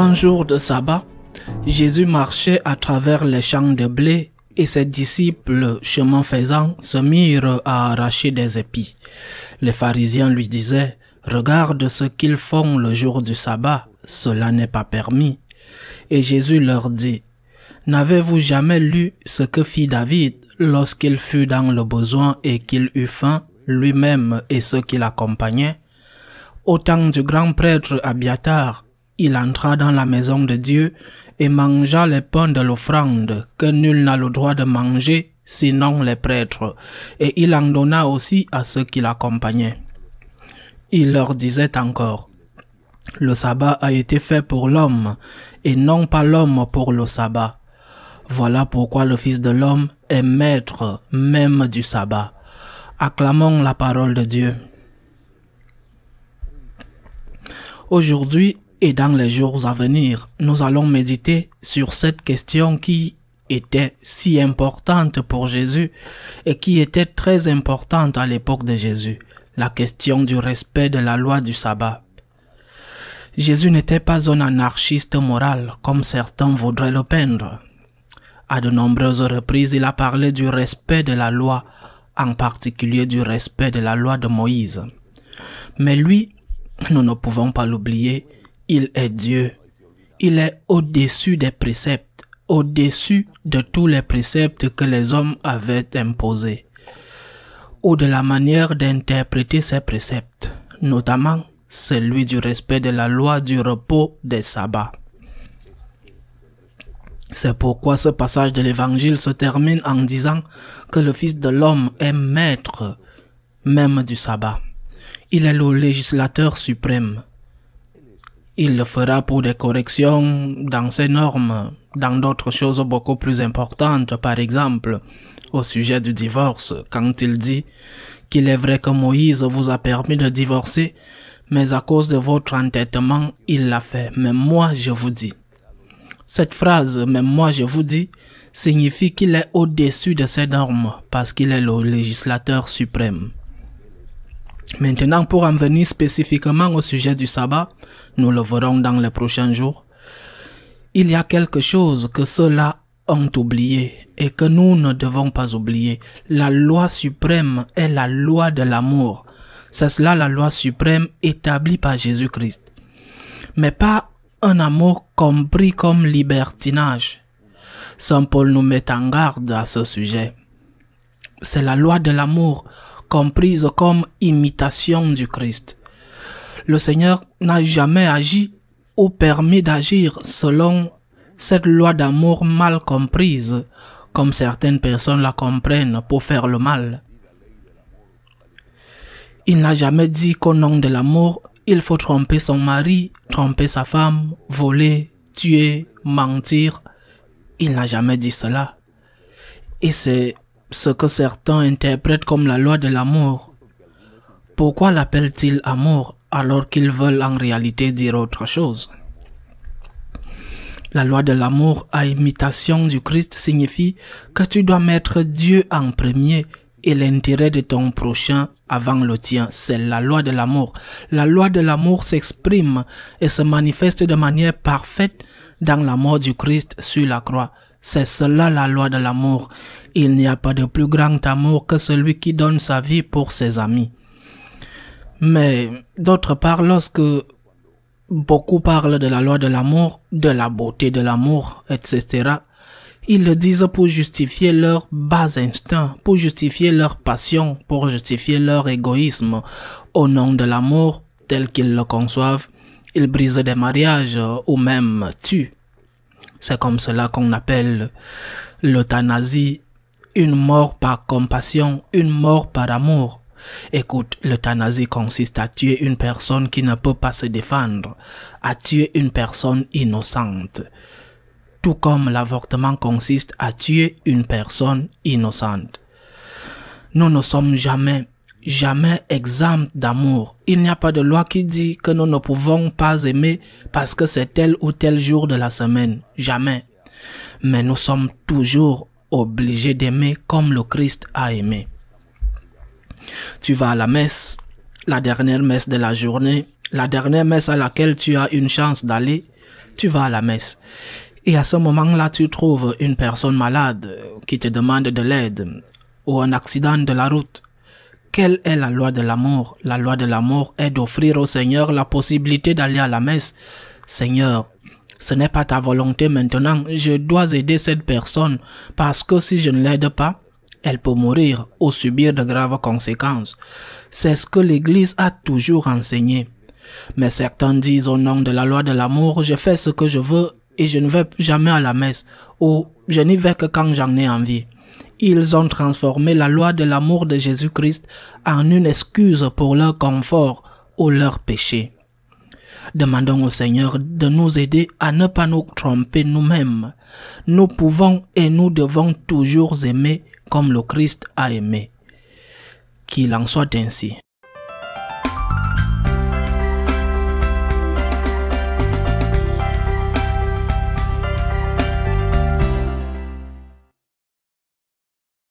Un jour de sabbat, Jésus marchait à travers les champs de blé et ses disciples, chemin faisant, se mirent à arracher des épis. Les pharisiens lui disaient « Regarde ce qu'ils font le jour du sabbat, cela n'est pas permis. » Et Jésus leur dit « N'avez-vous jamais lu ce que fit David lorsqu'il fut dans le besoin et qu'il eut faim, lui-même et ceux qui l'accompagnaient? Au temps du grand prêtre Abiatar, il entra dans la maison de Dieu et mangea les pains de l'offrande que nul n'a le droit de manger, sinon les prêtres, et il en donna aussi à ceux qui l'accompagnaient. Il leur disait encore, « Le sabbat a été fait pour l'homme, et non pas l'homme pour le sabbat. Voilà pourquoi le Fils de l'homme est maître même du sabbat. » Acclamons la parole de Dieu. Aujourd'hui et dans les jours à venir, nous allons méditer sur cette question qui était si importante pour Jésus et qui était très importante à l'époque de Jésus, la question du respect de la loi du sabbat. Jésus n'était pas un anarchiste moral comme certains voudraient le peindre. À de nombreuses reprises, il a parlé du respect de la loi, en particulier du respect de la loi de Moïse. Mais lui, nous ne pouvons pas l'oublier, il est Dieu. Il est au-dessus des préceptes, au-dessus de tous les préceptes que les hommes avaient imposés, ou de la manière d'interpréter ces préceptes, notamment celui du respect de la loi du repos des sabbats. C'est pourquoi ce passage de l'Évangile se termine en disant que le Fils de l'homme est maître même du sabbat. Il est le législateur suprême. Il le fera pour des corrections dans ses normes, dans d'autres choses beaucoup plus importantes, par exemple, au sujet du divorce, quand il dit qu'il est vrai que Moïse vous a permis de divorcer, mais à cause de votre entêtement, il l'a fait. Mais moi, je vous dis. Cette phrase, même moi, je vous dis, signifie qu'il est au-dessus de ces normes, parce qu'il est le législateur suprême. Maintenant, pour en venir spécifiquement au sujet du sabbat, nous le verrons dans les prochains jours, il y a quelque chose que ceux-là ont oublié et que nous ne devons pas oublier. La loi suprême est la loi de l'amour. C'est cela la loi suprême établie par Jésus-Christ. Mais pas un amour compris comme libertinage. Saint Paul nous met en garde à ce sujet. C'est la loi de l'amour comprise comme imitation du Christ. Le Seigneur n'a jamais agi ou permis d'agir selon cette loi d'amour mal comprise, comme certaines personnes la comprennent pour faire le mal. Il n'a jamais dit qu'au nom de l'amour, il faut tromper son mari, tromper sa femme, voler, tuer, mentir. Il n'a jamais dit cela. Et c'est ce que certains interprètent comme la loi de l'amour. Pourquoi l'appellent-ils amour alors qu'ils veulent en réalité dire autre chose? La loi de l'amour à imitation du Christ signifie que tu dois mettre Dieu en premier et l'intérêt de ton prochain avant le tien. C'est la loi de l'amour. La loi de l'amour s'exprime et se manifeste de manière parfaite dans la mort du Christ sur la croix. C'est cela la loi de l'amour. Il n'y a pas de plus grand amour que celui qui donne sa vie pour ses amis. Mais d'autre part, lorsque beaucoup parlent de la loi de l'amour, de la beauté de l'amour, etc., ils le disent pour justifier leur bas instinct, pour justifier leur passion, pour justifier leur égoïsme. Au nom de l'amour, tel qu'ils le conçoivent, ils brisent des mariages ou même tuent. C'est comme cela qu'on appelle l'euthanasie, une mort par compassion, une mort par amour. Écoute, l'euthanasie consiste à tuer une personne qui ne peut pas se défendre, à tuer une personne innocente. Tout comme l'avortement consiste à tuer une personne innocente. Nous ne sommes jamais exempts d'amour. Il n'y a pas de loi qui dit que nous ne pouvons pas aimer parce que c'est tel ou tel jour de la semaine. Jamais. Mais nous sommes toujours obligés d'aimer comme le Christ a aimé. Tu vas à la messe, la dernière messe de la journée, la dernière messe à laquelle tu as une chance d'aller, tu vas à la messe. Et à ce moment-là, tu trouves une personne malade qui te demande de l'aide ou un accident de la route. Quelle est la loi de l'amour? La loi de l'amour est d'offrir au Seigneur la possibilité d'aller à la messe. Seigneur, ce n'est pas ta volonté maintenant, je dois aider cette personne parce que si je ne l'aide pas, elle peut mourir ou subir de graves conséquences. C'est ce que l'Église a toujours enseigné. Mais certains disent au nom de la loi de l'amour, je fais ce que je veux et je ne vais jamais à la messe ou je n'y vais que quand j'en ai envie. Ils ont transformé la loi de l'amour de Jésus-Christ en une excuse pour leur confort ou leur péché. Demandons au Seigneur de nous aider à ne pas nous tromper nous-mêmes. Nous pouvons et nous devons toujours aimer comme le Christ a aimé. Qu'il en soit ainsi.